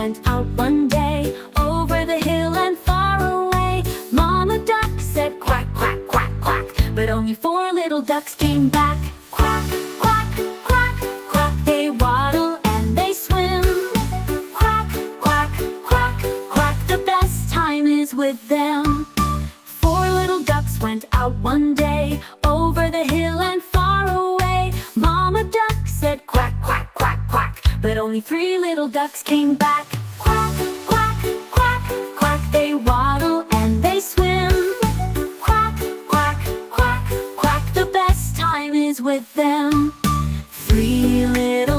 went out one day, over the hill and far away. Mama duck said quack, quack, quack, quack, but only 4 little ducks came back. Quack, quack, quack, quack, they waddle and they swim. Quack, quack, quack, quack, the best time is with them. 4 little ducks went out one day, over the hill and far away. Mama duck said quack, quack, quack, quack, but only 3 little ducks came back. Quack, quack, quack, quack, they waddle and they swim. Quack, quack, quack, quack, the best time is with them. 3 little